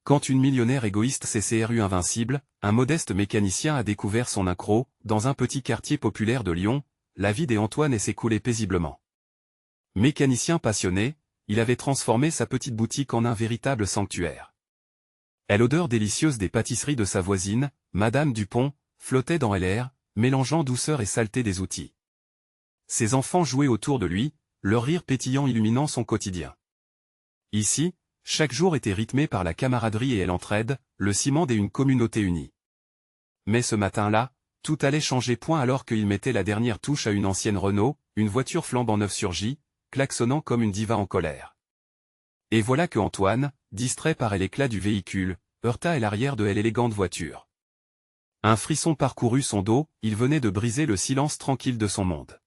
Quand une millionnaire égoïste CCRU invincible, un modeste mécanicien a découvert son accro, dans un petit quartier populaire de Lyon, la vie d'Antoine s'écoulait paisiblement. Mécanicien passionné, il avait transformé sa petite boutique en un véritable sanctuaire. L'odeur délicieuse des pâtisseries de sa voisine, Madame Dupont, flottait dans l'air, mélangeant douceur et saleté des outils. Ses enfants jouaient autour de lui, leur rire pétillant illuminant son quotidien. Ici, chaque jour était rythmé par la camaraderie et l'entraide, le ciment d'une communauté unie. Mais ce matin-là, tout allait changer point alors qu'il mettait la dernière touche à une ancienne Renault, une voiture flambant neuve surgit, klaxonnant comme une diva en colère. Et voilà que Antoine, distrait par l'éclat du véhicule, heurta l'arrière de l'élégante voiture. Un frisson parcourut son dos, il venait de briser le silence tranquille de son monde.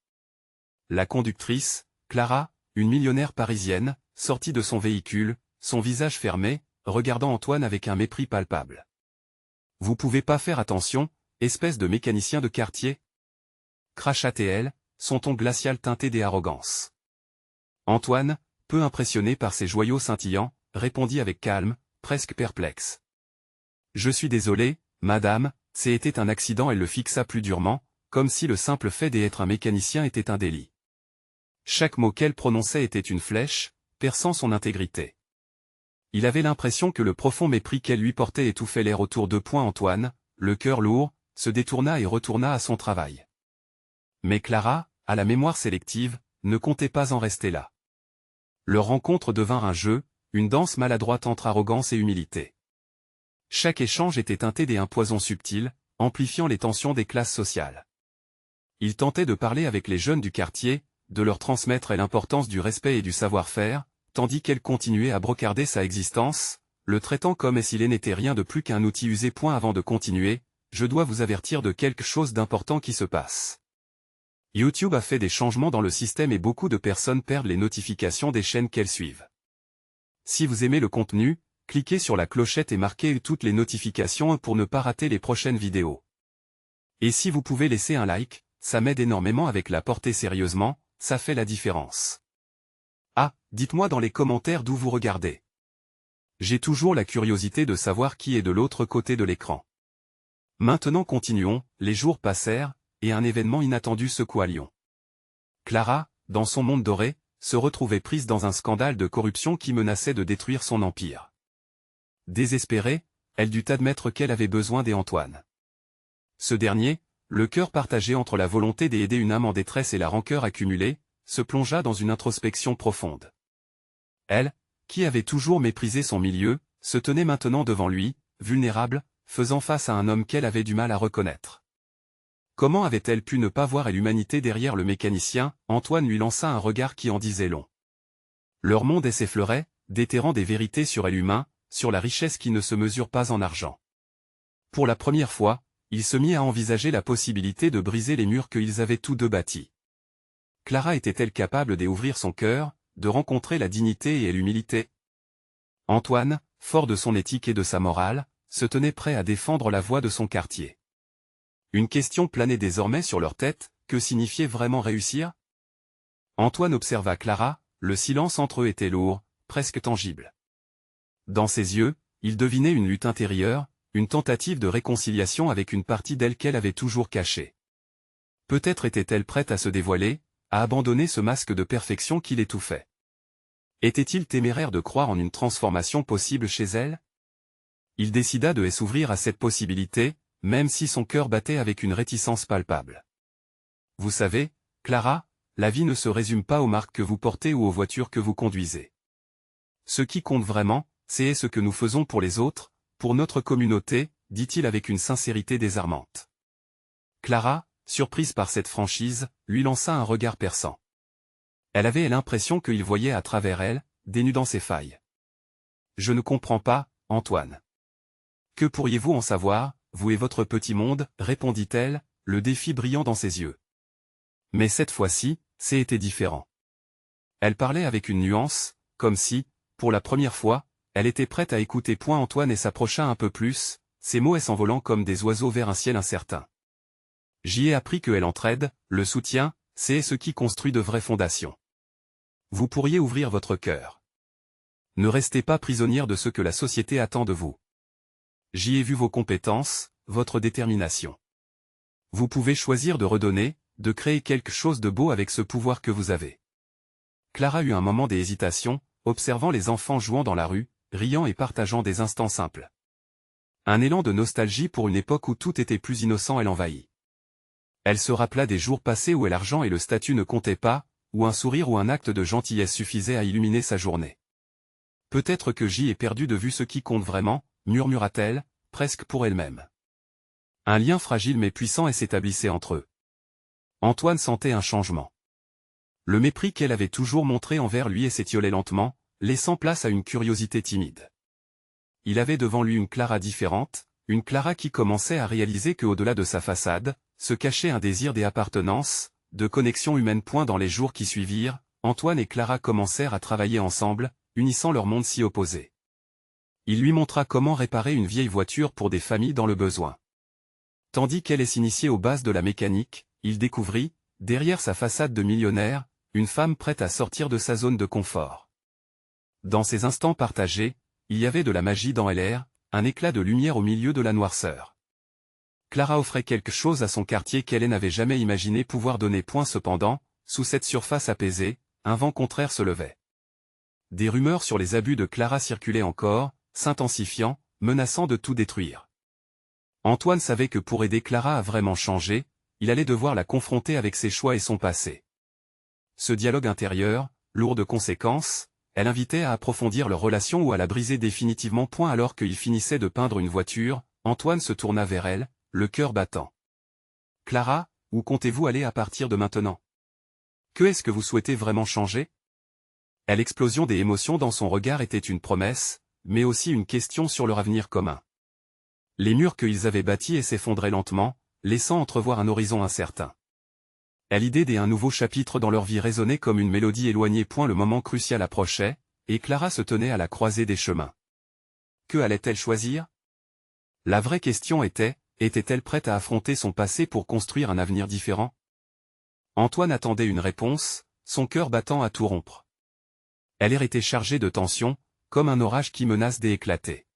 La conductrice, Clara, une millionnaire parisienne, sortit de son véhicule, son visage fermé, regardant Antoine avec un mépris palpable. « Vous pouvez pas faire attention, espèce de mécanicien de quartier ?» cracha-t-elle, son ton glacial teinté d'arrogance. Antoine, peu impressionné par ses joyaux scintillants, répondit avec calme, presque perplexe. « Je suis désolé, madame, c'était un accident. » Elle le fixa plus durement, comme si le simple fait d'être un mécanicien était un délit. Chaque mot qu'elle prononçait était une flèche, perçant son intégrité. Il avait l'impression que le profond mépris qu'elle lui portait étouffait l'air autour de Antoine, le cœur lourd, se détourna et retourna à son travail. Mais Clara, à la mémoire sélective, ne comptait pas en rester là. Leur rencontre devint un jeu, une danse maladroite entre arrogance et humilité. Chaque échange était teinté d'un poison subtil, amplifiant les tensions des classes sociales. Il tentait de parler avec les jeunes du quartier, de leur transmettre l'importance du respect et du savoir-faire, tandis qu'elle continuait à brocarder sa existence, le traitant comme s'il n'était rien de plus qu'un outil usé. Avant de continuer, je dois vous avertir de quelque chose d'important qui se passe. YouTube a fait des changements dans le système et beaucoup de personnes perdent les notifications des chaînes qu'elles suivent. Si vous aimez le contenu, cliquez sur la clochette et marquez toutes les notifications pour ne pas rater les prochaines vidéos. Et si vous pouvez laisser un like, ça m'aide énormément avec la portée sérieusement, ça fait la différence. Ah, dites-moi dans les commentaires d'où vous regardez. J'ai toujours la curiosité de savoir qui est de l'autre côté de l'écran. Maintenant continuons, les jours passèrent, et un événement inattendu secoua Lyon. Clara, dans son monde doré, se retrouvait prise dans un scandale de corruption qui menaçait de détruire son empire. Désespérée, elle dut admettre qu'elle avait besoin d'Antoine. Ce dernier, le cœur partagé entre la volonté d'aider une âme en détresse et la rancœur accumulée, se plongea dans une introspection profonde. Elle, qui avait toujours méprisé son milieu, se tenait maintenant devant lui, vulnérable, faisant face à un homme qu'elle avait du mal à reconnaître. Comment avait-elle pu ne pas voir l'humanité derrière le mécanicien? Antoine lui lança un regard qui en disait long. Leur monde s'effleurait, déterrant des vérités sur l'humain, sur la richesse qui ne se mesure pas en argent. Pour la première fois, il se mit à envisager la possibilité de briser les murs qu'ils avaient tous deux bâtis. Clara était-elle capable d'ouvrir son cœur, de rencontrer la dignité et l'humilité? Antoine, fort de son éthique et de sa morale, se tenait prêt à défendre la voix de son quartier. Une question planait désormais sur leur tête, que signifiait vraiment réussir? Antoine observa Clara, le silence entre eux était lourd, presque tangible. Dans ses yeux, il devinait une lutte intérieure, une tentative de réconciliation avec une partie d'elle qu'elle avait toujours cachée. Peut-être était-elle prête à se dévoiler, à abandonner ce masque de perfection qui l'étouffait. Était-il téméraire de croire en une transformation possible chez elle? Il décida de s'ouvrir à cette possibilité, même si son cœur battait avec une réticence palpable. Vous savez, Clara, la vie ne se résume pas aux marques que vous portez ou aux voitures que vous conduisez. Ce qui compte vraiment, c'est ce que nous faisons pour les autres, pour notre communauté, dit-il avec une sincérité désarmante. Clara, surprise par cette franchise, lui lança un regard perçant. Elle avait l'impression qu'il voyait à travers elle, dénudant ses failles. « Je ne comprends pas, Antoine. Que pourriez-vous en savoir, vous et votre petit monde ?» répondit-elle, le défi brillant dans ses yeux. Mais cette fois-ci, c'était différent. Elle parlait avec une nuance, comme si, pour la première fois, elle était prête à écouter. Antoine s'approcha un peu plus, ses mots s'envolant comme des oiseaux vers un ciel incertain. J'y ai appris que l'entraide, le soutien, c'est ce qui construit de vraies fondations. Vous pourriez ouvrir votre cœur. Ne restez pas prisonnière de ce que la société attend de vous. J'y ai vu vos compétences, votre détermination. Vous pouvez choisir de redonner, de créer quelque chose de beau avec ce pouvoir que vous avez. Clara eut un moment d'hésitation, observant les enfants jouant dans la rue, riant et partageant des instants simples. Un élan de nostalgie pour une époque où tout était plus innocent l'envahit. Elle se rappela des jours passés où l'argent et le statut ne comptaient pas, où un sourire ou un acte de gentillesse suffisait à illuminer sa journée. Peut-être que j'y ai perdu de vue ce qui compte vraiment, murmura-t-elle, presque pour elle-même. Un lien fragile mais puissant s'établissait entre eux. Antoine sentait un changement. Le mépris qu'elle avait toujours montré envers lui s'étiolait lentement, laissant place à une curiosité timide. Il avait devant lui une Clara différente, une Clara qui commençait à réaliser qu'au-delà de sa façade, se cachait un désir d'appartenance, de connexion humaine. Dans les jours qui suivirent, Antoine et Clara commencèrent à travailler ensemble, unissant leurs mondes si opposés. Il lui montra comment réparer une vieille voiture pour des familles dans le besoin. Tandis qu'elle s'initiait aux bases de la mécanique, il découvrit, derrière sa façade de millionnaire, une femme prête à sortir de sa zone de confort. Dans ces instants partagés, il y avait de la magie dans l'air, un éclat de lumière au milieu de la noirceur. Clara offrait quelque chose à son quartier qu'elle n'avait jamais imaginé pouvoir donner. Cependant, sous cette surface apaisée, un vent contraire se levait. Des rumeurs sur les abus de Clara circulaient encore, s'intensifiant, menaçant de tout détruire. Antoine savait que pour aider Clara à vraiment changer, il allait devoir la confronter avec ses choix et son passé. Ce dialogue intérieur, lourd de conséquences, elle invitait à approfondir leur relation ou à la briser définitivement. Alors qu'il finissait de peindre une voiture, Antoine se tourna vers elle, le cœur battant. « Clara, où comptez-vous aller à partir de maintenant? Que est-ce que vous souhaitez vraiment changer ?» L'explosion des émotions dans son regard était une promesse, mais aussi une question sur leur avenir commun. Les murs qu'ils avaient bâtis s'effondraient lentement, laissant entrevoir un horizon incertain. L'idée d'un nouveau chapitre dans leur vie résonnait comme une mélodie éloignée. Le moment crucial approchait, et Clara se tenait à la croisée des chemins. Que allait-elle choisir? La vraie question était-elle prête à affronter son passé pour construire un avenir différent? Antoine attendait une réponse, son cœur battant à tout rompre. Elle était chargée de tension, comme un orage qui menace d'éclater.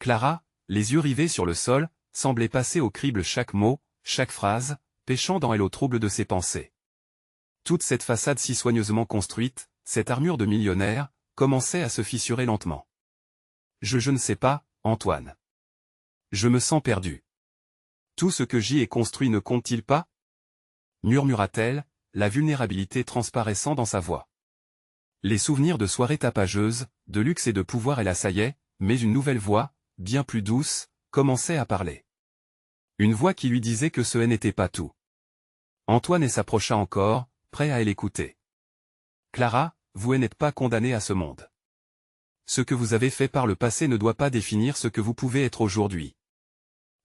Clara, les yeux rivés sur le sol, semblait passer au crible chaque mot, chaque phrase, pêchant dans elle au trouble de ses pensées. Toute cette façade si soigneusement construite, cette armure de millionnaire, commençait à se fissurer lentement. Je ne sais pas, Antoine. Je me sens perdu. Tout ce que j'y ai construit ne compte-t-il pas? Murmura-t-elle, la vulnérabilité transparaissant dans sa voix. Les souvenirs de soirées tapageuses, de luxe et de pouvoir l'assaillaient, mais une nouvelle voix, bien plus douce, commençait à parler. Une voix qui lui disait que ce n'était pas tout. Antoine s'approcha encore, prêt à l'écouter. Clara, vous n'êtes pas condamnée à ce monde. Ce que vous avez fait par le passé ne doit pas définir ce que vous pouvez être aujourd'hui.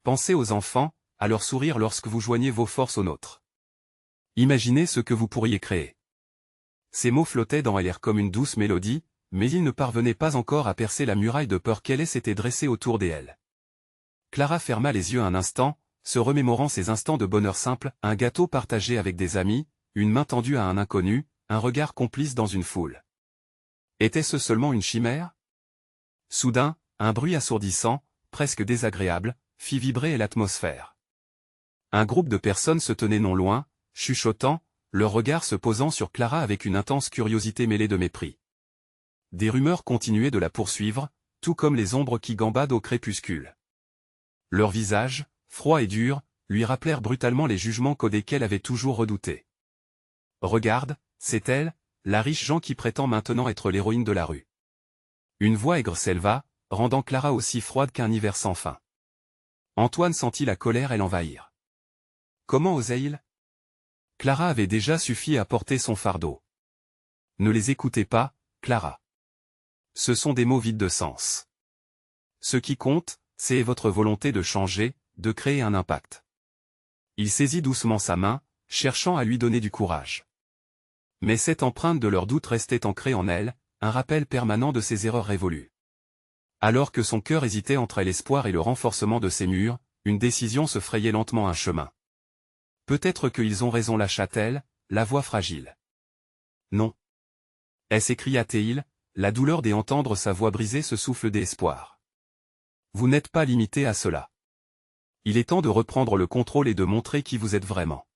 Pensez aux enfants, à leur sourire lorsque vous joignez vos forces aux nôtres. Imaginez ce que vous pourriez créer. Ces mots flottaient dans l'air comme une douce mélodie, mais ils ne parvenaient pas encore à percer la muraille de peur qu'elle s'était dressée autour d'elle. Clara ferma les yeux un instant, se remémorant ces instants de bonheur simple, un gâteau partagé avec des amis, une main tendue à un inconnu, un regard complice dans une foule. Était-ce seulement une chimère? Soudain, un bruit assourdissant, presque désagréable, fit vibrer l'atmosphère. Un groupe de personnes se tenait non loin, chuchotant, leur regard se posant sur Clara avec une intense curiosité mêlée de mépris. Des rumeurs continuaient de la poursuivre, tout comme les ombres qui gambadent au crépuscule. Leurs visages, froids et durs, lui rappelèrent brutalement les jugements codés qu'elle avait toujours redoutés. « Regarde, c'est elle, la riche Jean qui prétend maintenant être l'héroïne de la rue. » Une voix aigre s'éleva, rendant Clara aussi froide qu'un hiver sans fin. Antoine sentit la colère l'envahir. Comment osait-il? Clara avait déjà suffi à porter son fardeau. Ne les écoutez pas, Clara. Ce sont des mots vides de sens. Ce qui compte, c'est votre volonté de changer, de créer un impact. Il saisit doucement sa main, cherchant à lui donner du courage. Mais cette empreinte de leur doute restait ancrée en elle, un rappel permanent de ses erreurs révolues. Alors que son cœur hésitait entre l'espoir et le renforcement de ses murs, une décision se frayait lentement un chemin. Peut-être qu'ils ont raison, lâcha-t-elle, la voix fragile. Non. S'écria-t-il, la douleur d'entendre sa voix brisée se souffle d'espoir. Vous n'êtes pas limité à cela. Il est temps de reprendre le contrôle et de montrer qui vous êtes vraiment.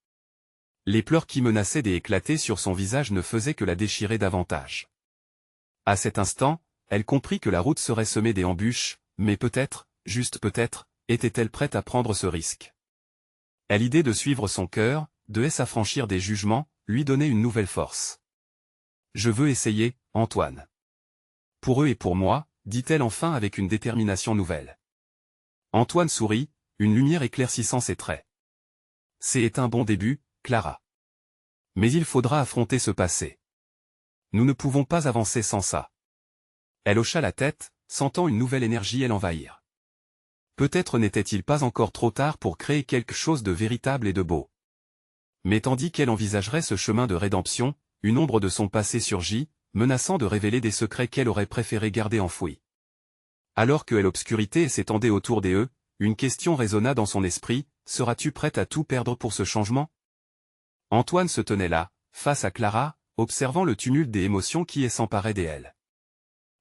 Les pleurs qui menaçaient d'éclater sur son visage ne faisaient que la déchirer davantage. À cet instant, elle comprit que la route serait semée d'embûches, mais peut-être, juste peut-être, était-elle prête à prendre ce risque. À l'idée de suivre son cœur, de s'affranchir des jugements, lui donnait une nouvelle force. « Je veux essayer, Antoine. Pour eux et pour moi, dit-elle enfin avec une détermination nouvelle. Antoine sourit, une lumière éclaircissant ses traits. C'est un bon début, Clara. Mais il faudra affronter ce passé. Nous ne pouvons pas avancer sans ça. Elle hocha la tête, sentant une nouvelle énergie l'envahir. Peut-être n'était-il pas encore trop tard pour créer quelque chose de véritable et de beau. Mais tandis qu'elle envisagerait ce chemin de rédemption, une ombre de son passé surgit, menaçant de révéler des secrets qu'elle aurait préféré garder enfouis. Alors que l'obscurité s'étendait autour d'eux, une question résonna dans son esprit, seras-tu prête à tout perdre pour ce changement? Antoine se tenait là, face à Clara, observant le tumulte des émotions qui s'emparaient d'elle.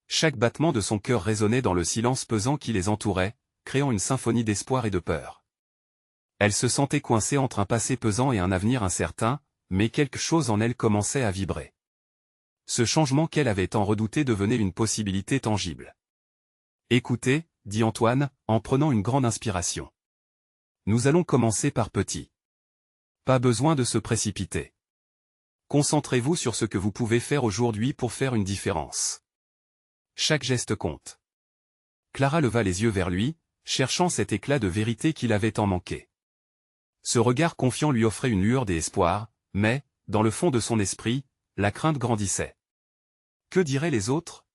Chaque battement de son cœur résonnait dans le silence pesant qui les entourait, créant une symphonie d'espoir et de peur. Elle se sentait coincée entre un passé pesant et un avenir incertain, mais quelque chose en elle commençait à vibrer. Ce changement qu'elle avait tant redouté devenait une possibilité tangible. « Écoutez, » dit Antoine, en prenant une grande inspiration. « Nous allons commencer par petit. Pas besoin de se précipiter. Concentrez-vous sur ce que vous pouvez faire aujourd'hui pour faire une différence. Chaque geste compte. » Clara leva les yeux vers lui, cherchant cet éclat de vérité qu'il avait tant manqué. Ce regard confiant lui offrait une lueur d'espoir, mais, dans le fond de son esprit, la crainte grandissait. Que diraient les autres?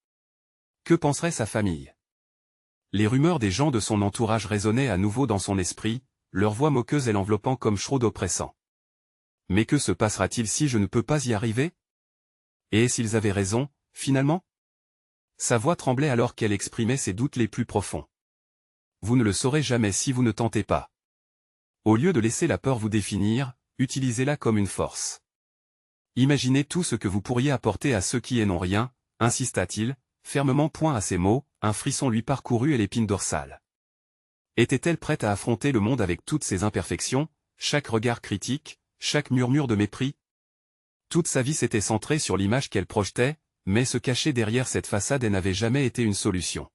Que penserait sa famille? Les rumeurs des gens de son entourage résonnaient à nouveau dans son esprit, leur voix moqueuse l'enveloppant comme chaude oppressant. Mais que se passera-t-il si je ne peux pas y arriver? Et s'ils avaient raison, finalement? Sa voix tremblait alors qu'elle exprimait ses doutes les plus profonds. Vous ne le saurez jamais si vous ne tentez pas. Au lieu de laisser la peur vous définir, utilisez-la comme une force. Imaginez tout ce que vous pourriez apporter à ceux qui n'ont rien, insista-t-il, fermement point à ces mots, un frisson lui parcourut l'épine dorsale. Était-elle prête à affronter le monde avec toutes ses imperfections, chaque regard critique, chaque murmure de mépris? Toute sa vie s'était centrée sur l'image qu'elle projetait, mais se cacher derrière cette façade n'avait jamais été une solution.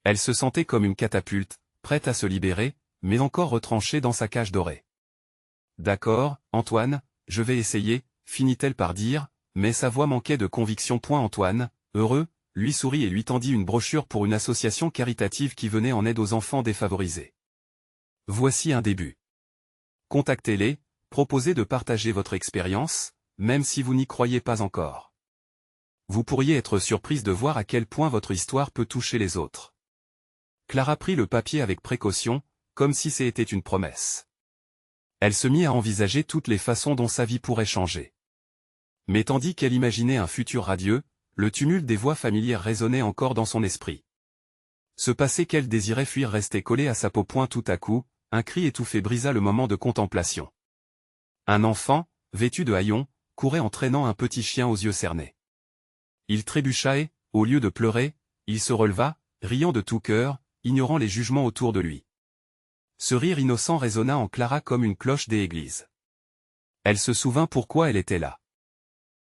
Elle se sentait comme une catapulte, prête à se libérer, mais encore retranchée dans sa cage dorée. « D'accord, Antoine, je vais essayer, » finit-elle par dire, mais sa voix manquait de conviction. Antoine, heureux, lui sourit et lui tendit une brochure pour une association caritative qui venait en aide aux enfants défavorisés. Voici un début. Contactez-les, proposez de partager votre expérience, même si vous n'y croyez pas encore. Vous pourriez être surprise de voir à quel point votre histoire peut toucher les autres. Clara prit le papier avec précaution, comme si c'était une promesse. Elle se mit à envisager toutes les façons dont sa vie pourrait changer. Mais tandis qu'elle imaginait un futur radieux, le tumulte des voix familières résonnait encore dans son esprit. Ce passé qu'elle désirait fuir restait collé à sa peau. Tout à coup, un cri étouffé brisa le moment de contemplation. Un enfant, vêtu de haillons, courait en traînant un petit chien aux yeux cernés. Il trébucha et, au lieu de pleurer, il se releva, riant de tout cœur, ignorant les jugements autour de lui. Ce rire innocent résonna en Clara comme une cloche des églises. Elle se souvint pourquoi elle était là.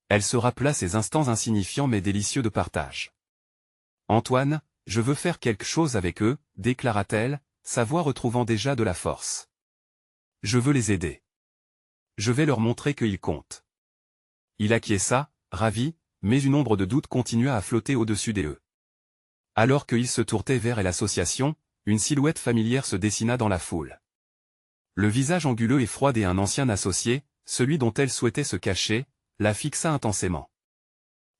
Elle se rappela ces instants insignifiants mais délicieux de partage. « Antoine, je veux faire quelque chose avec eux, » déclara-t-elle, sa voix retrouvant déjà de la force. « Je veux les aider. Je vais leur montrer qu'ils comptent. » Il acquiesça, ravi, mais une ombre de doute continua à flotter au-dessus d'eux. Alors qu'il se tournait vers l'association, une silhouette familière se dessina dans la foule. Le visage anguleux et froid d'un ancien associé, celui dont elle souhaitait se cacher, la fixa intensément.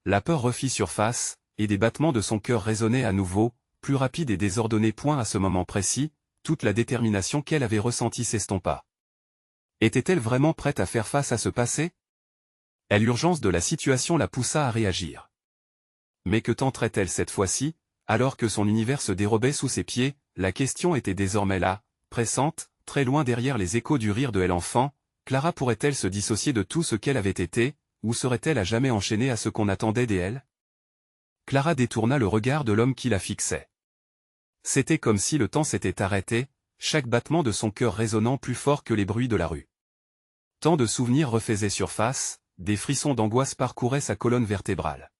La peur refit surface, et des battements de son cœur résonnaient à nouveau, plus rapides et désordonnés. À ce moment précis, toute la détermination qu'elle avait ressentie s'estompa. Était-elle vraiment prête à faire face à ce passé? L'urgence de la situation la poussa à réagir. Mais que tenterait-elle cette fois-ci, alors que son univers se dérobait sous ses pieds? La question était désormais là, pressante, très loin derrière les échos du rire de l'enfant. Clara pourrait-elle se dissocier de tout ce qu'elle avait été, ou serait-elle à jamais enchaînée à ce qu'on attendait d'elle? Clara détourna le regard de l'homme qui la fixait. C'était comme si le temps s'était arrêté, chaque battement de son cœur résonnant plus fort que les bruits de la rue. Tant de souvenirs refaisaient surface, des frissons d'angoisse parcouraient sa colonne vertébrale.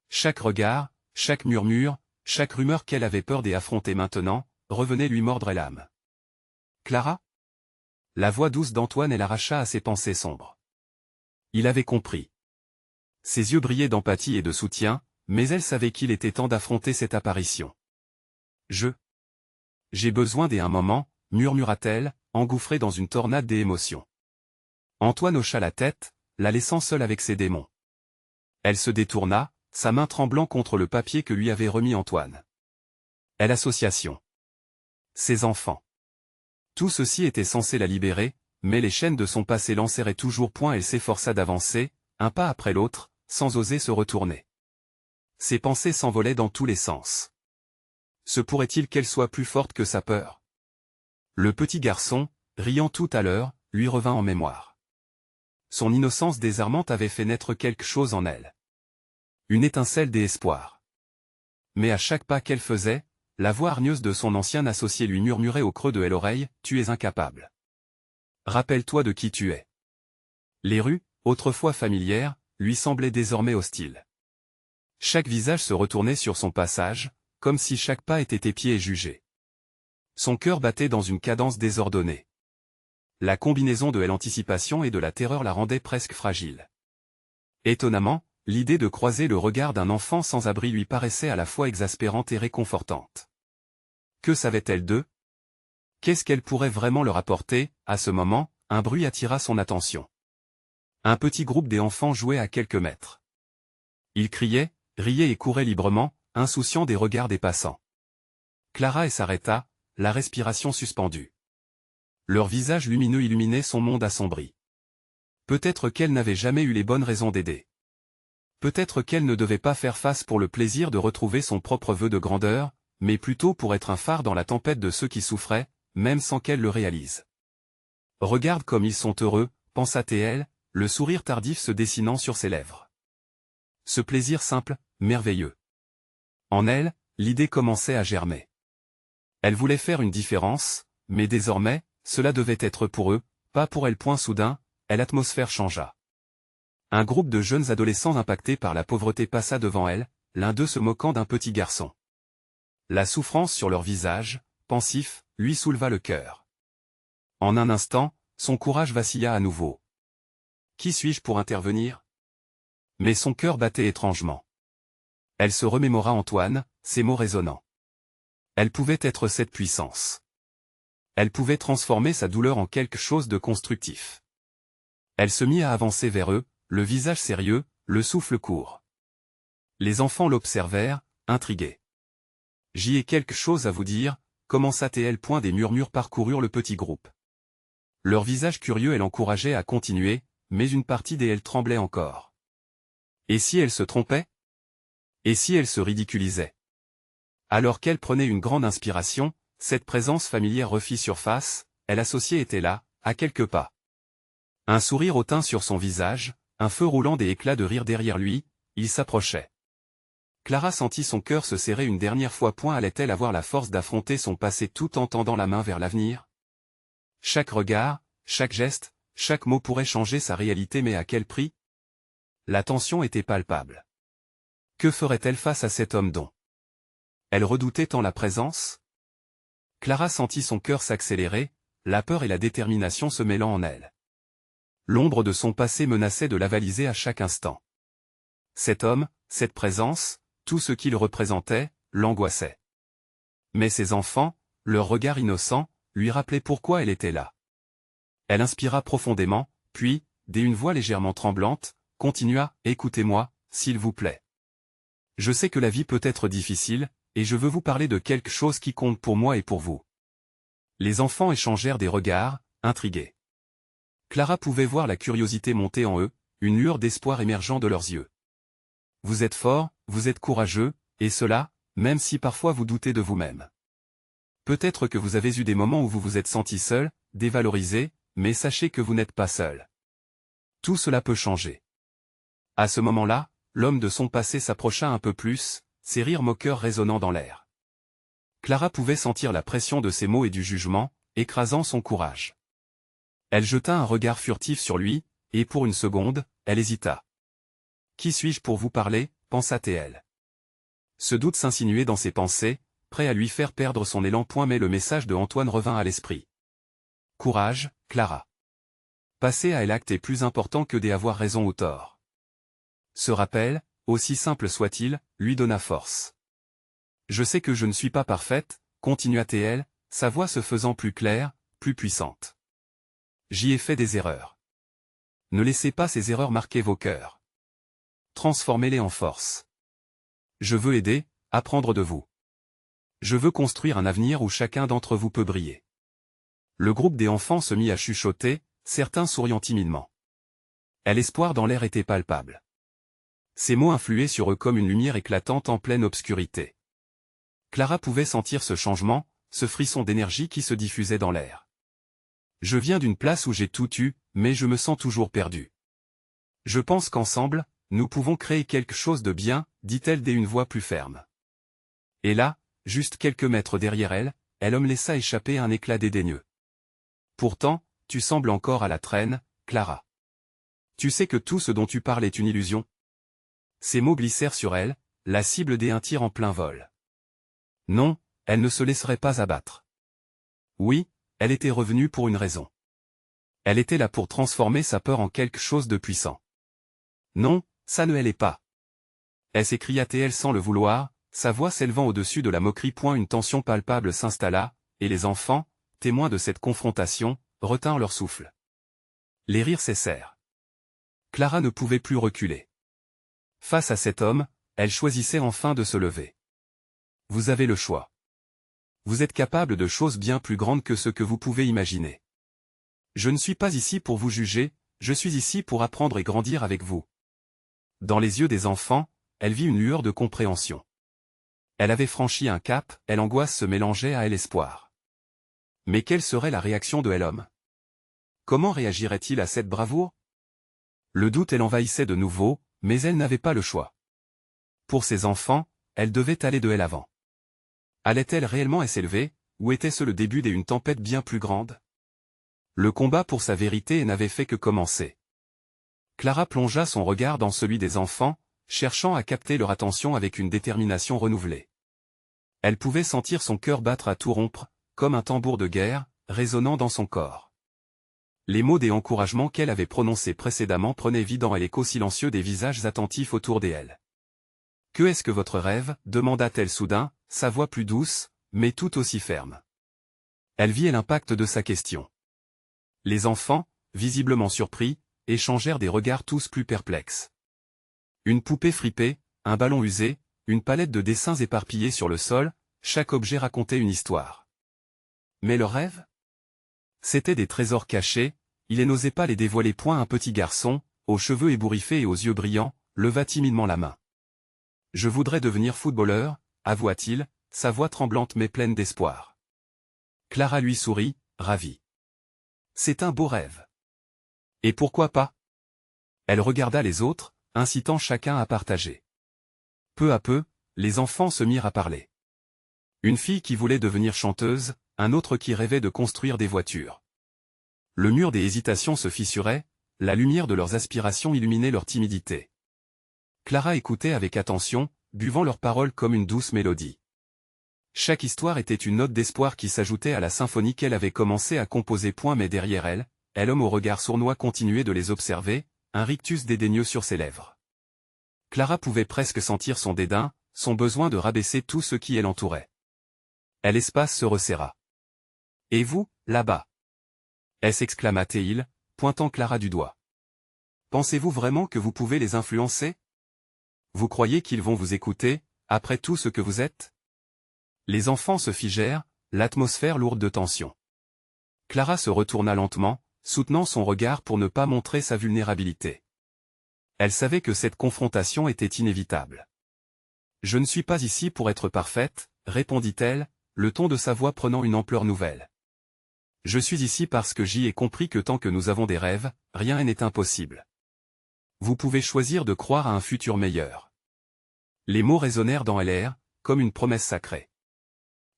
Chaque regard, chaque murmure, chaque rumeur qu'elle avait peur d'affronter maintenant, revenait lui mordre l'âme. Clara ? La voix douce d'Antoine l'arracha à ses pensées sombres. Il avait compris. Ses yeux brillaient d'empathie et de soutien, mais elle savait qu'il était temps d'affronter cette apparition. J'ai besoin d'un moment, murmura-t-elle, engouffrée dans une tornade d'émotions. Antoine hocha la tête, la laissant seule avec ses démons. Elle se détourna, sa main tremblant contre le papier que lui avait remis Antoine. L'association. Ses enfants. Tout ceci était censé la libérer, mais les chaînes de son passé l'enserraient toujours point. Elle s'efforça d'avancer, un pas après l'autre, sans oser se retourner. Ses pensées s'envolaient dans tous les sens. Se pourrait-il qu'elle soit plus forte que sa peur? Le petit garçon, riant tout à l'heure, lui revint en mémoire. Son innocence désarmante avait fait naître quelque chose en elle. Une étincelle d'espoir. Mais à chaque pas qu'elle faisait, la voix hargneuse de son ancien associé lui murmurait au creux de l'oreille, « Tu es incapable. Rappelle-toi de qui tu es. » Les rues, autrefois familières, lui semblaient désormais hostiles. Chaque visage se retournait sur son passage, comme si chaque pas était épié et jugé. Son cœur battait dans une cadence désordonnée. La combinaison de l'anticipation et de la terreur la rendait presque fragile. Étonnamment, l'idée de croiser le regard d'un enfant sans abri lui paraissait à la fois exaspérante et réconfortante. Que savait-elle d'eux? Qu'est-ce qu'elle pourrait vraiment leur apporter? À ce moment, un bruit attira son attention. Un petit groupe d'enfants jouait à quelques mètres. Ils criaient, riaient et couraient librement, insouciants des regards des passants. Clara s'arrêta, la respiration suspendue. Leur visage lumineux illuminait son monde assombri. Peut-être qu'elle n'avait jamais eu les bonnes raisons d'aider. Peut-être qu'elle ne devait pas faire face pour le plaisir de retrouver son propre vœu de grandeur, mais plutôt pour être un phare dans la tempête de ceux qui souffraient, même sans qu'elle le réalise. Regarde comme ils sont heureux, pensa-t-elle, le sourire tardif se dessinant sur ses lèvres. Ce plaisir simple, merveilleux. En elle, l'idée commençait à germer. Elle voulait faire une différence, mais désormais, cela devait être pour eux, pas pour elle. Soudain, l'atmosphère changea. Un groupe de jeunes adolescents impactés par la pauvreté passa devant elle, l'un d'eux se moquant d'un petit garçon. La souffrance sur leur visage, pensif, lui souleva le cœur. En un instant, son courage vacilla à nouveau. Qui suis-je pour intervenir? Mais son cœur battait étrangement. Elle se remémora Antoine, ses mots résonnants. Elle pouvait être cette puissance. Elle pouvait transformer sa douleur en quelque chose de constructif. Elle se mit à avancer vers eux, le visage sérieux, le souffle court. Les enfants l'observèrent, intrigués. « J'y ai quelque chose à vous dire », commença-t-elle. Des murmures parcoururent le petit groupe. Leur visage curieux l'encourageait à continuer, mais une partie d'elle tremblait encore. Et si elle se trompait? Et si elle se ridiculisait? Alors qu'elle prenait une grande inspiration, cette présence familière refit surface, l'associé était là, à quelques pas. Un sourire hautain sur son visage, un feu roulant des éclats de rire derrière lui, il s'approchait. Clara sentit son cœur se serrer une dernière fois. Allait-elle avoir la force d'affronter son passé tout en tendant la main vers l'avenir? Chaque regard, chaque geste, chaque mot pourrait changer sa réalité, mais à quel prix? La tension était palpable. Que ferait-elle face à cet homme dont elle redoutait tant la présence? Clara sentit son cœur s'accélérer, la peur et la détermination se mêlant en elle. L'ombre de son passé menaçait de l'avaliser à chaque instant. Cet homme, cette présence, tout ce qu'il représentait, l'angoissait. Mais ses enfants, leur regard innocent, lui rappelaient pourquoi elle était là. Elle inspira profondément, puis, d'une voix légèrement tremblante, continua, « Écoutez-moi, s'il vous plaît. Je sais que la vie peut être difficile, et je veux vous parler de quelque chose qui compte pour moi et pour vous. » Les enfants échangèrent des regards, intrigués. Clara pouvait voir la curiosité monter en eux, une lueur d'espoir émergeant de leurs yeux. Vous êtes fort, vous êtes courageux, et cela, même si parfois vous doutez de vous-même. Peut-être que vous avez eu des moments où vous vous êtes senti seul, dévalorisé, mais sachez que vous n'êtes pas seul. Tout cela peut changer. À ce moment-là, l'homme de son passé s'approcha un peu plus, ses rires moqueurs résonnant dans l'air. Clara pouvait sentir la pression de ses mots et du jugement, écrasant son courage. Elle jeta un regard furtif sur lui, et pour une seconde, elle hésita. « Qui suis-je pour vous parler ?» pensa-t-elle. Ce doute s'insinuait dans ses pensées, prêt à lui faire perdre son élan. Mais le message de Antoine revint à l'esprit. « Courage, Clara. Passer à l'acte est plus important que d'avoir raison ou tort. » Ce rappel, aussi simple soit-il, lui donna force. « Je sais que je ne suis pas parfaite, » continua-t-elle, sa voix se faisant plus claire, plus puissante. « J'y ai fait des erreurs. Ne laissez pas ces erreurs marquer vos cœurs. Transformez-les en force. Je veux aider, apprendre de vous. Je veux construire un avenir où chacun d'entre vous peut briller. » Le groupe des enfants se mit à chuchoter, certains souriant timidement. L'espoir dans l'air était palpable. Ces mots influaient sur eux comme une lumière éclatante en pleine obscurité. Clara pouvait sentir ce changement, ce frisson d'énergie qui se diffusait dans l'air. « Je viens d'une place où j'ai tout eu, mais je me sens toujours perdue. Je pense qu'ensemble, nous pouvons créer quelque chose de bien, » dit-elle d'une voix plus ferme. Et là, juste quelques mètres derrière elle, l'homme laissa échapper un éclat dédaigneux. « Pourtant, tu sembles encore à la traîne, Clara. Tu sais que tout ce dont tu parles est une illusion. » Ces mots glissèrent sur elle, la cible d'un tir en plein vol. Non, elle ne se laisserait pas abattre. Oui, elle était revenue pour une raison. Elle était là pour transformer sa peur en quelque chose de puissant. Non, ça ne l'est pas. S'écria-t-elle sans le vouloir, sa voix s'élevant au-dessus de la moquerie. Une tension palpable s'installa, et les enfants, témoins de cette confrontation, retinrent leur souffle. Les rires cessèrent. Clara ne pouvait plus reculer. Face à cet homme, elle choisissait enfin de se lever. « Vous avez le choix. Vous êtes capable de choses bien plus grandes que ce que vous pouvez imaginer. Je ne suis pas ici pour vous juger, je suis ici pour apprendre et grandir avec vous. » Dans les yeux des enfants, elle vit une lueur de compréhension. Elle avait franchi un cap, l'angoisse se mélangeait à l'espoir. Mais quelle serait la réaction de l'homme? Comment réagirait-il à cette bravoure? Le doute l'envahissait de nouveau, mais elle n'avait pas le choix. Pour ses enfants, elle devait aller de l'avant. Allait-elle réellement s'élever, ou était-ce le début d'une tempête bien plus grande? Le combat pour sa vérité n'avait fait que commencer. Clara plongea son regard dans celui des enfants, cherchant à capter leur attention avec une détermination renouvelée. Elle pouvait sentir son cœur battre à tout rompre, comme un tambour de guerre, résonnant dans son corps. Les mots des encouragements qu'elle avait prononcés précédemment prenaient vie dans l'écho silencieux des visages attentifs autour d'elle. « Que est-ce que votre rêve ?» demanda-t-elle soudain, sa voix plus douce, mais tout aussi ferme. Elle vit l'impact de sa question. Les enfants, visiblement surpris, échangèrent des regards tous plus perplexes. Une poupée fripée, un ballon usé, une palette de dessins éparpillés sur le sol, chaque objet racontait une histoire. Mais leur rêve? C'étaient des trésors cachés, il n'osait pas les dévoiler. Un petit garçon, aux cheveux ébouriffés et aux yeux brillants, leva timidement la main. « Je voudrais devenir footballeur », avoua-t-il, sa voix tremblante mais pleine d'espoir. Clara lui sourit, ravie. « C'est un beau rêve. Et pourquoi pas ?» Elle regarda les autres, incitant chacun à partager. Peu à peu, les enfants se mirent à parler. Une fille qui voulait devenir chanteuse, un autre qui rêvait de construire des voitures. Le mur des hésitations se fissurait, la lumière de leurs aspirations illuminait leur timidité. Clara écoutait avec attention, buvant leurs paroles comme une douce mélodie. Chaque histoire était une note d'espoir qui s'ajoutait à la symphonie qu'elle avait commencé à composer. Mais derrière elle, l'homme au regard sournois continuait de les observer, un rictus dédaigneux sur ses lèvres. Clara pouvait presque sentir son dédain, son besoin de rabaisser tout ce qui l'entourait. L'espace se resserra. « Et vous, là-bas ?» s'exclama-t-il, pointant Clara du doigt. « Pensez-vous vraiment que vous pouvez les influencer? Vous croyez qu'ils vont vous écouter, après tout ce que vous êtes ?» Les enfants se figèrent, l'atmosphère lourde de tension. Clara se retourna lentement, soutenant son regard pour ne pas montrer sa vulnérabilité. Elle savait que cette confrontation était inévitable. « Je ne suis pas ici pour être parfaite, » répondit-elle, le ton de sa voix prenant une ampleur nouvelle. « Je suis ici parce que j'y ai compris que tant que nous avons des rêves, rien n'est impossible. Vous pouvez choisir de croire à un futur meilleur. Les mots résonnèrent dans l'air, comme une promesse sacrée.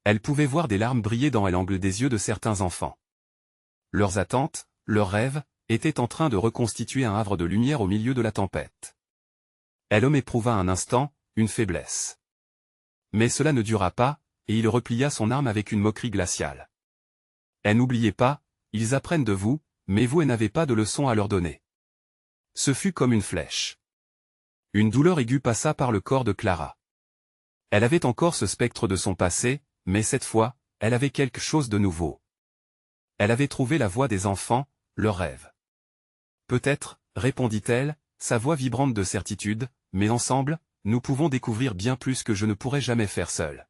Elle pouvait voir des larmes briller dans l'angle des yeux de certains enfants. Leurs attentes, leurs rêves, étaient en train de reconstituer un havre de lumière au milieu de la tempête. L'homme éprouva un instant, une faiblesse. Mais cela ne dura pas, et il replia son arme avec une moquerie glaciale. N'oubliez pas, ils apprennent de vous, mais vous n'avez pas de leçon à leur donner. Ce fut comme une flèche. Une douleur aiguë passa par le corps de Clara. Elle avait encore ce spectre de son passé, mais cette fois, elle avait quelque chose de nouveau. Elle avait trouvé la voie des enfants, leur rêve. Peut-être, répondit-elle, sa voix vibrante de certitude, mais ensemble, nous pouvons découvrir bien plus que je ne pourrais jamais faire seule.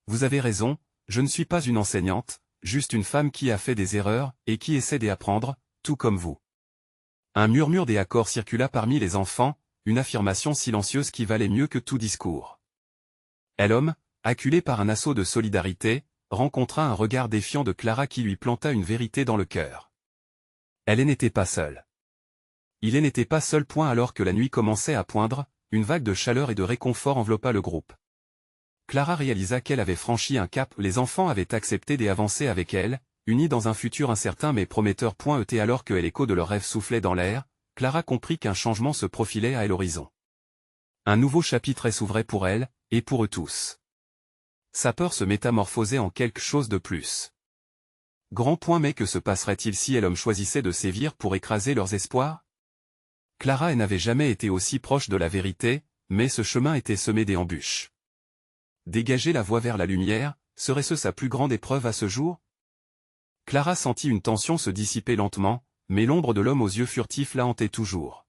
Vous avez raison, je ne suis pas une enseignante, juste une femme qui a fait des erreurs, et qui essaie d'apprendre, tout comme vous. Un murmure des accords circula parmi les enfants, une affirmation silencieuse qui valait mieux que tout discours. L'homme, acculé par un assaut de solidarité, rencontra un regard défiant de Clara qui lui planta une vérité dans le cœur. Elle n'était pas seule. Il n'était pas seul. Alors que la nuit commençait à poindre, une vague de chaleur et de réconfort enveloppa le groupe. Clara réalisa qu'elle avait franchi un cap. Les enfants avaient accepté d'avancer avec elle, unis dans un futur incertain mais prometteur. Alors que l'écho de leurs rêves soufflait dans l'air, Clara comprit qu'un changement se profilait à l'horizon. Un nouveau chapitre s'ouvrait pour elle, et pour eux tous. Sa peur se métamorphosait en quelque chose de plus. Grand point. Mais que se passerait-il si l'homme choisissait de sévir pour écraser leurs espoirs? Clara n'avait jamais été aussi proche de la vérité, mais ce chemin était semé d'embûches. Dégager la voie vers la lumière, serait-ce sa plus grande épreuve à ce jour? Clara sentit une tension se dissiper lentement, mais l'ombre de l'homme aux yeux furtifs la hantait toujours.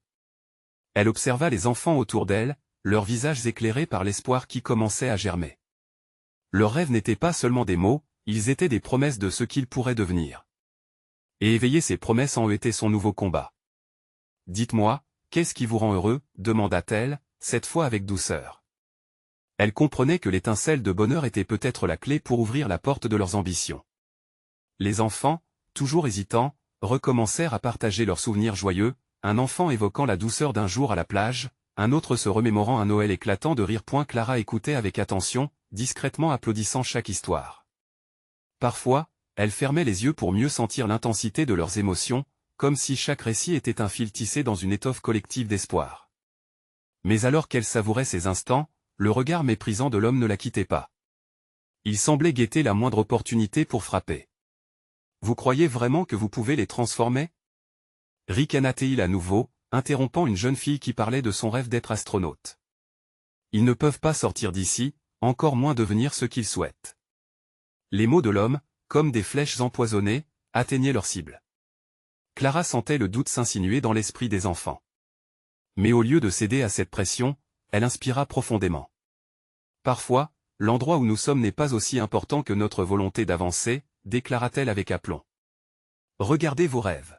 Elle observa les enfants autour d'elle, leurs visages éclairés par l'espoir qui commençait à germer. Leurs rêves n'étaient pas seulement des mots, ils étaient des promesses de ce qu'ils pourraient devenir. Et éveiller ces promesses en eux était son nouveau combat. « Dites-moi, qu'est-ce qui vous rend heureux ?» demanda-t-elle, cette fois avec douceur. Elle comprenait que l'étincelle de bonheur était peut-être la clé pour ouvrir la porte de leurs ambitions. Les enfants, toujours hésitants, recommencèrent à partager leurs souvenirs joyeux, un enfant évoquant la douceur d'un jour à la plage, un autre se remémorant un Noël éclatant de rire. Clara écoutait avec attention, discrètement applaudissant chaque histoire. Parfois, elle fermait les yeux pour mieux sentir l'intensité de leurs émotions, comme si chaque récit était un fil tissé dans une étoffe collective d'espoir. Mais alors qu'elle savourait ces instants, le regard méprisant de l'homme ne la quittait pas. Il semblait guetter la moindre opportunité pour frapper. « Vous croyez vraiment que vous pouvez les transformer » ricana-t-il à nouveau, interrompant une jeune fille qui parlait de son rêve d'être astronaute. « Ils ne peuvent pas sortir d'ici, encore moins devenir ce qu'ils souhaitent. » Les mots de l'homme, comme des flèches empoisonnées, atteignaient leur cible. Clara sentait le doute s'insinuer dans l'esprit des enfants. Mais au lieu de céder à cette pression, elle inspira profondément. Parfois, l'endroit où nous sommes n'est pas aussi important que notre volonté d'avancer, déclara-t-elle avec aplomb. Regardez vos rêves.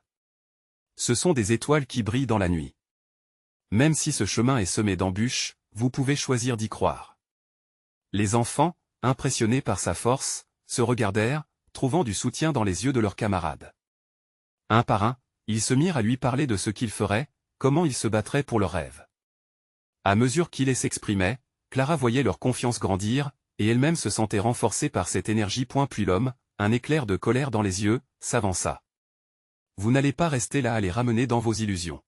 Ce sont des étoiles qui brillent dans la nuit. Même si ce chemin est semé d'embûches, vous pouvez choisir d'y croire. Les enfants, impressionnés par sa force, se regardèrent, trouvant du soutien dans les yeux de leurs camarades. Un par un, ils se mirent à lui parler de ce qu'ils feraient, comment ils se battraient pour leurs rêves. À mesure qu'ils s'exprimaient, Clara voyait leur confiance grandir, et elle-même se sentait renforcée par cette énergie. Puis l'homme, un éclair de colère dans les yeux, s'avança. Vous n'allez pas rester là à les ramener dans vos illusions.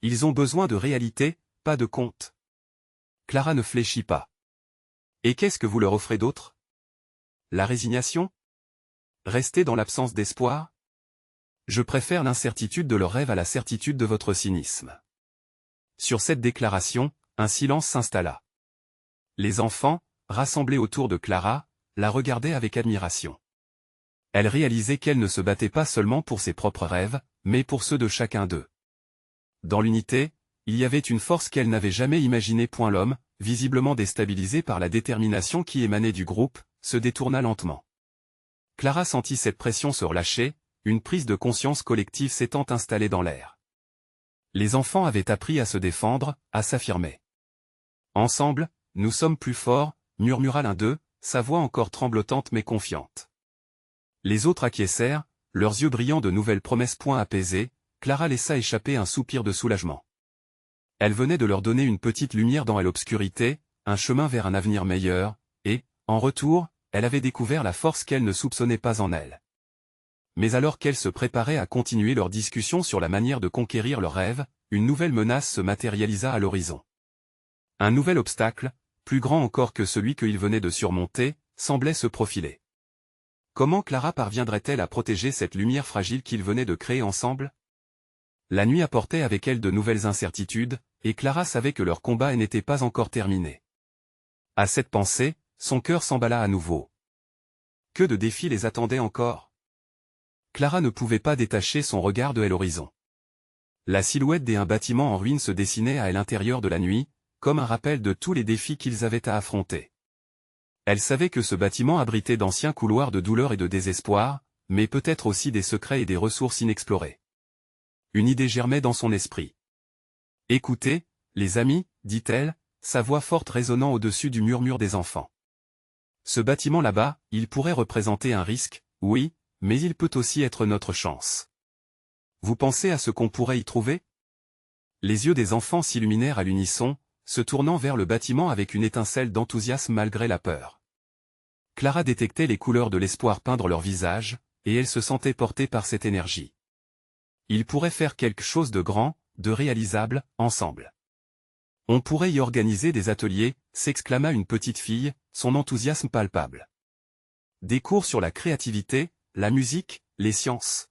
Ils ont besoin de réalité, pas de contes. Clara ne fléchit pas. Et qu'est-ce que vous leur offrez d'autre? La résignation? Rester dans l'absence d'espoir? Je préfère l'incertitude de leurs rêves à la certitude de votre cynisme. Sur cette déclaration, un silence s'installa. Les enfants, rassemblés autour de Clara, la regardaient avec admiration. Elle réalisait qu'elle ne se battait pas seulement pour ses propres rêves, mais pour ceux de chacun d'eux. Dans l'unité, il y avait une force qu'elle n'avait jamais imaginée. L'homme, visiblement déstabilisé par la détermination qui émanait du groupe, se détourna lentement. Clara sentit cette pression se relâcher, une prise de conscience collective s'étant installée dans l'air. Les enfants avaient appris à se défendre, à s'affirmer. Ensemble, nous sommes plus forts, murmura l'un d'eux, sa voix encore tremblotante mais confiante. Les autres acquiescèrent, leurs yeux brillant de nouvelles promesses. Apaisés, Clara laissa échapper un soupir de soulagement. Elle venait de leur donner une petite lumière dans l'obscurité, un chemin vers un avenir meilleur, et, en retour, elle avait découvert la force qu'elle ne soupçonnait pas en elle. Mais alors qu'elles se préparaient à continuer leur discussion sur la manière de conquérir leurs rêves, une nouvelle menace se matérialisa à l'horizon. Un nouvel obstacle, plus grand encore que celui qu'ils venaient de surmonter, semblait se profiler. Comment Clara parviendrait-elle à protéger cette lumière fragile qu'ils venaient de créer ensemble? La nuit apportait avec elle de nouvelles incertitudes, et Clara savait que leur combat n'était pas encore terminé. À cette pensée, son cœur s'emballa à nouveau. Que de défis les attendaient encore? Clara ne pouvait pas détacher son regard de l'horizon. La silhouette d'un bâtiment en ruine se dessinait à l'intérieur de la nuit, comme un rappel de tous les défis qu'ils avaient à affronter. Elle savait que ce bâtiment abritait d'anciens couloirs de douleur et de désespoir, mais peut-être aussi des secrets et des ressources inexplorées. Une idée germait dans son esprit. « Écoutez, les amis, dit-elle, sa voix forte résonnant au-dessus du murmure des enfants. Ce bâtiment là-bas, il pourrait représenter un risque, oui, mais il peut aussi être notre chance. Vous pensez à ce qu'on pourrait y trouver? » Les yeux des enfants s'illuminèrent à l'unisson, se tournant vers le bâtiment avec une étincelle d'enthousiasme malgré la peur. Clara détectait les couleurs de l'espoir peindre leur visage, et elle se sentait portée par cette énergie. Ils pourraient faire quelque chose de grand, de réalisable, ensemble. On pourrait y organiser des ateliers, s'exclama une petite fille, son enthousiasme palpable. Des cours sur la créativité, la musique, les sciences.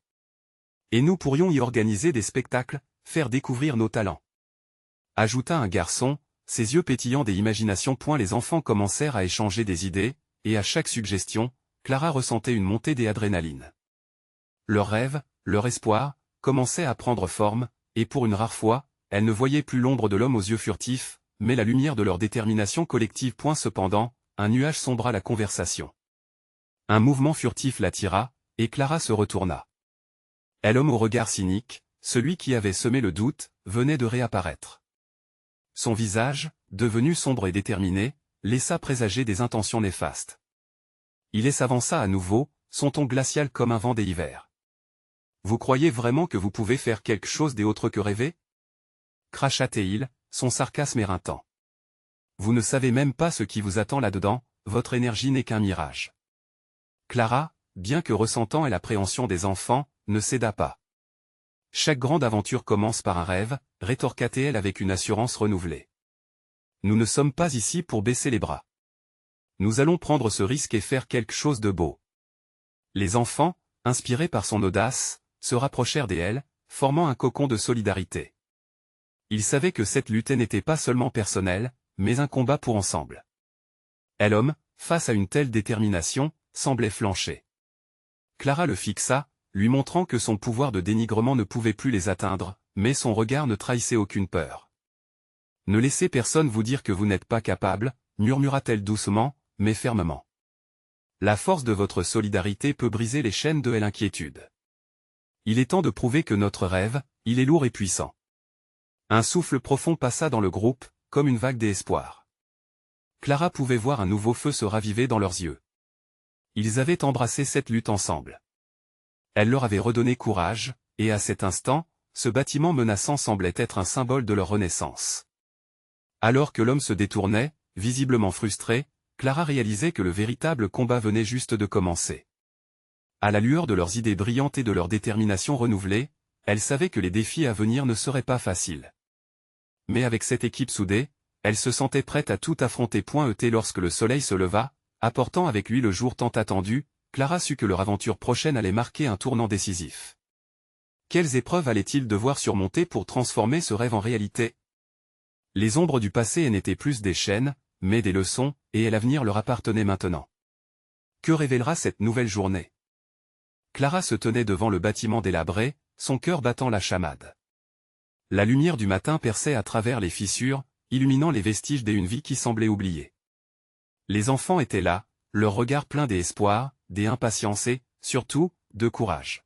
Et nous pourrions y organiser des spectacles, faire découvrir nos talents. Ajouta un garçon, ses yeux pétillants d'imagination. Les enfants commencèrent à échanger des idées, et à chaque suggestion, Clara ressentait une montée d'adrénaline. Leurs rêves, leur espoir, commençaient à prendre forme, et pour une rare fois, elle ne voyait plus l'ombre de l'homme aux yeux furtifs, mais la lumière de leur détermination collective. Cependant, un nuage sombra la conversation. Un mouvement furtif l'attira, et Clara se retourna. L'homme au regard cynique, celui qui avait semé le doute, venait de réapparaître. Son visage, devenu sombre et déterminé, laissa présager des intentions néfastes. Il s'avança à nouveau, son ton glacial comme un vent des hivers. « Vous croyez vraiment que vous pouvez faire quelque chose d'autre que rêver » cracha-t-il, son sarcasme éreintant. « Vous ne savez même pas ce qui vous attend là-dedans, votre énergie n'est qu'un mirage. » Clara, bien que ressentant l'appréhension des enfants, ne céda pas. « Chaque grande aventure commence par un rêve, » rétorqua-t-elle avec une assurance renouvelée. « Nous ne sommes pas ici pour baisser les bras. Nous allons prendre ce risque et faire quelque chose de beau. » Les enfants, inspirés par son audace, se rapprochèrent d'elle, formant un cocon de solidarité. Ils savaient que cette lutte n'était pas seulement personnelle, mais un combat pour ensemble. L'homme, face à une telle détermination, semblait flancher. Clara le fixa, lui montrant que son pouvoir de dénigrement ne pouvait plus les atteindre, mais son regard ne trahissait aucune peur. « Ne laissez personne vous dire que vous n'êtes pas capable, » murmura-t-elle doucement, mais fermement. « La force de votre solidarité peut briser les chaînes de l'inquiétude. Il est temps de prouver que notre rêve, il est lourd et puissant. » Un souffle profond passa dans le groupe, comme une vague d'espoir. Clara pouvait voir un nouveau feu se raviver dans leurs yeux. Ils avaient embrassé cette lutte ensemble. Elle leur avait redonné courage, et à cet instant, ce bâtiment menaçant semblait être un symbole de leur renaissance. Alors que l'homme se détournait, visiblement frustré, Clara réalisait que le véritable combat venait juste de commencer. À la lueur de leurs idées brillantes et de leur détermination renouvelée, elle savait que les défis à venir ne seraient pas faciles. Mais avec cette équipe soudée, elle se sentait prête à tout affronter. Lorsque le soleil se leva, apportant avec lui le jour tant attendu, Clara sut que leur aventure prochaine allait marquer un tournant décisif. Quelles épreuves allait-il devoir surmonter pour transformer ce rêve en réalité? Les ombres du passé n'étaient plus des chaînes, mais des leçons, et l'avenir leur appartenait maintenant. Que révélera cette nouvelle journée? Clara se tenait devant le bâtiment délabré, son cœur battant la chamade. La lumière du matin perçait à travers les fissures, illuminant les vestiges d'une vie qui semblait oubliée. Les enfants étaient là, leur regard plein d'espoir, d'impatience et, surtout, de courage.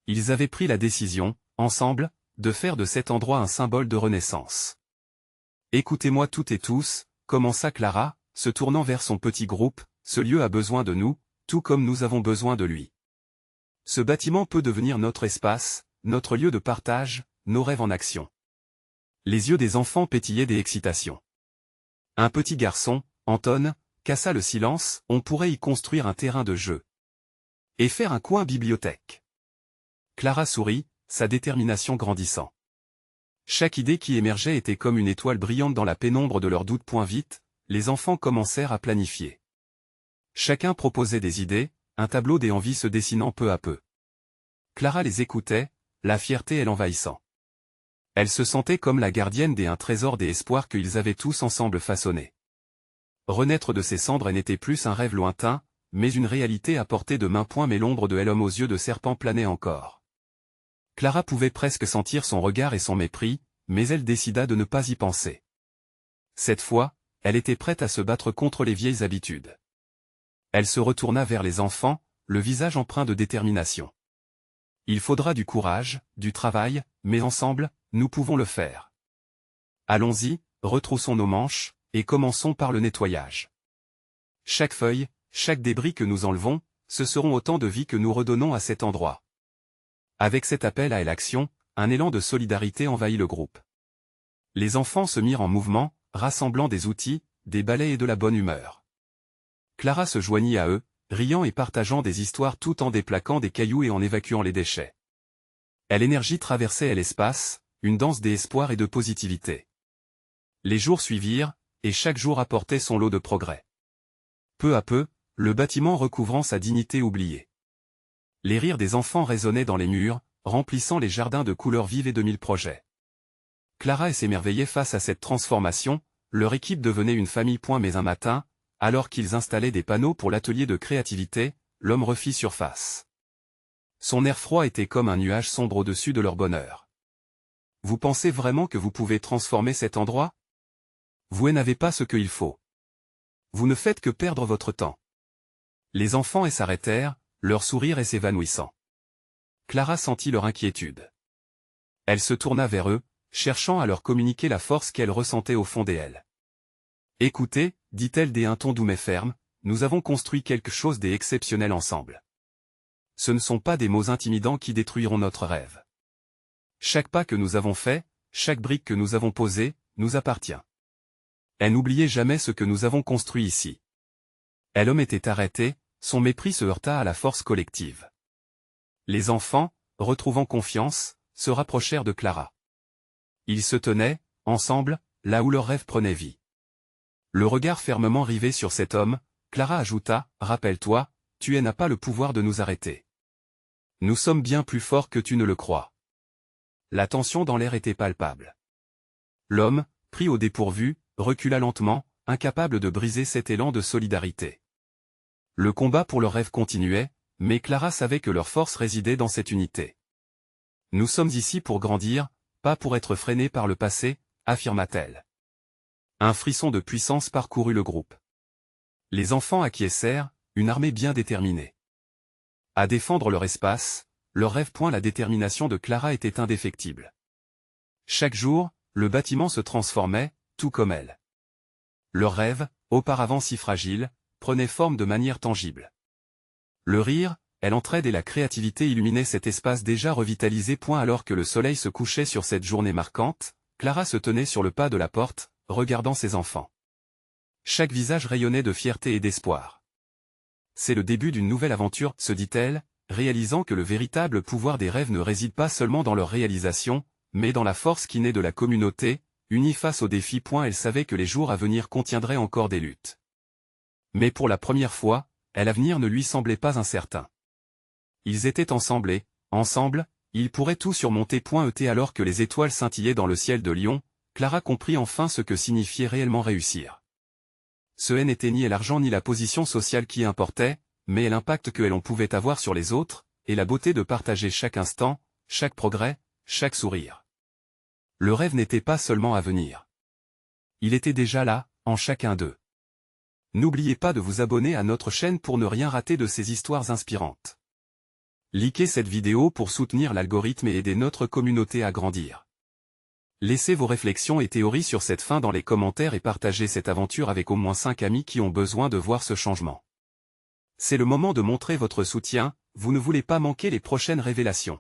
Ils avaient pris la décision, ensemble, de faire de cet endroit un symbole de renaissance. « Écoutez-moi toutes et tous », commença Clara, se tournant vers son petit groupe, « ce lieu a besoin de nous, tout comme nous avons besoin de lui. Ce bâtiment peut devenir notre espace, notre lieu de partage, nos rêves en action. Les yeux des enfants pétillaient d'excitation. Un petit garçon, Anton, cassa le silence, on pourrait y construire un terrain de jeu. Et faire un coin bibliothèque. Clara sourit, sa détermination grandissant. Chaque idée qui émergeait était comme une étoile brillante dans la pénombre de leurs doutes. Vite, les enfants commencèrent à planifier. Chacun proposait des idées, un tableau des envies se dessinant peu à peu. Clara les écoutait, la fierté l'envahissant. Elle se sentait comme la gardienne d'un trésor des espoirs qu'ils avaient tous ensemble façonné. Renaître de ses cendres n'était plus un rêve lointain, mais une réalité à portée de main. Mais l'ombre de l'homme aux yeux de serpent planait encore. Clara pouvait presque sentir son regard et son mépris, mais elle décida de ne pas y penser. Cette fois, elle était prête à se battre contre les vieilles habitudes. Elle se retourna vers les enfants, le visage empreint de détermination. Il faudra du courage, du travail, mais ensemble, nous pouvons le faire. Allons-y, retroussons nos manches, et commençons par le nettoyage. Chaque feuille, chaque débris que nous enlevons, ce seront autant de vies que nous redonnons à cet endroit. Avec cet appel à l'action, un élan de solidarité envahit le groupe. Les enfants se mirent en mouvement, rassemblant des outils, des balais et de la bonne humeur. Clara se joignit à eux, riant et partageant des histoires tout en déplaquant des cailloux et en évacuant les déchets. L'énergie traversait l'espace, une danse d'espoir et de positivité. Les jours suivirent, et chaque jour apportait son lot de progrès. Peu à peu, le bâtiment recouvrant sa dignité oubliée. Les rires des enfants résonnaient dans les murs, remplissant les jardins de couleurs vives et de mille projets. Clara s'émerveillait face à cette transformation, leur équipe devenait une famille. Mais un matin, alors qu'ils installaient des panneaux pour l'atelier de créativité, l'homme refit surface. Son air froid était comme un nuage sombre au-dessus de leur bonheur. Vous pensez vraiment que vous pouvez transformer cet endroit? Vous n'avez pas ce qu'il faut. Vous ne faites que perdre votre temps. Les enfants s'arrêtèrent, leur sourire s'évanouissant. Clara sentit leur inquiétude. Elle se tourna vers eux, cherchant à leur communiquer la force qu'elle ressentait au fond d'elle. Écoutez, dit-elle d'un ton doux mais ferme, nous avons construit quelque chose d'exceptionnel ensemble. Ce ne sont pas des mots intimidants qui détruiront notre rêve. Chaque pas que nous avons fait, chaque brique que nous avons posée, nous appartient. N'oubliez jamais ce que nous avons construit ici. L'homme était arrêté, son mépris se heurta à la force collective. Les enfants, retrouvant confiance, se rapprochèrent de Clara. Ils se tenaient, ensemble, là où leur rêve prenait vie. Le regard fermement rivé sur cet homme, Clara ajouta, « Rappelle-toi, tu n'as pas le pouvoir de nous arrêter. Nous sommes bien plus forts que tu ne le crois. » La tension dans l'air était palpable. L'homme, pris au dépourvu, recula lentement, incapable de briser cet élan de solidarité. Le combat pour leur rêve continuait, mais Clara savait que leur force résidait dans cette unité. « Nous sommes ici pour grandir, pas pour être freinés par le passé, affirma-t-elle. Un frisson de puissance parcourut le groupe. Les enfants acquiescèrent, une armée bien déterminée. À défendre leur espace, leur rêve. La détermination de Clara était indéfectible. Chaque jour, le bâtiment se transformait, tout comme elle. Leur rêve, auparavant si fragile, prenait forme de manière tangible. Le rire, l'entraide et la créativité illuminaient cet espace déjà revitalisé. Alors que le soleil se couchait sur cette journée marquante, Clara se tenait sur le pas de la porte, regardant ses enfants. Chaque visage rayonnait de fierté et d'espoir. C'est le début d'une nouvelle aventure, se dit-elle, réalisant que le véritable pouvoir des rêves ne réside pas seulement dans leur réalisation, mais dans la force qui naît de la communauté, unie face aux défis. Elle savait que les jours à venir contiendraient encore des luttes. Mais pour la première fois, l'avenir ne lui semblait pas incertain. Ils étaient ensemble, ils pourraient tout surmonter. Alors que les étoiles scintillaient dans le ciel de Lyon, Clara comprit enfin ce que signifiait réellement réussir. Ce n'était ni l'argent ni la position sociale qui importait, mais l'impact que l'on pouvait avoir sur les autres, et la beauté de partager chaque instant, chaque progrès, chaque sourire. Le rêve n'était pas seulement à venir. Il était déjà là, en chacun d'eux. N'oubliez pas de vous abonner à notre chaîne pour ne rien rater de ces histoires inspirantes. Likez cette vidéo pour soutenir l'algorithme et aider notre communauté à grandir. Laissez vos réflexions et théories sur cette fin dans les commentaires et partagez cette aventure avec au moins 5 amis qui ont besoin de voir ce changement. C'est le moment de montrer votre soutien, vous ne voulez pas manquer les prochaines révélations.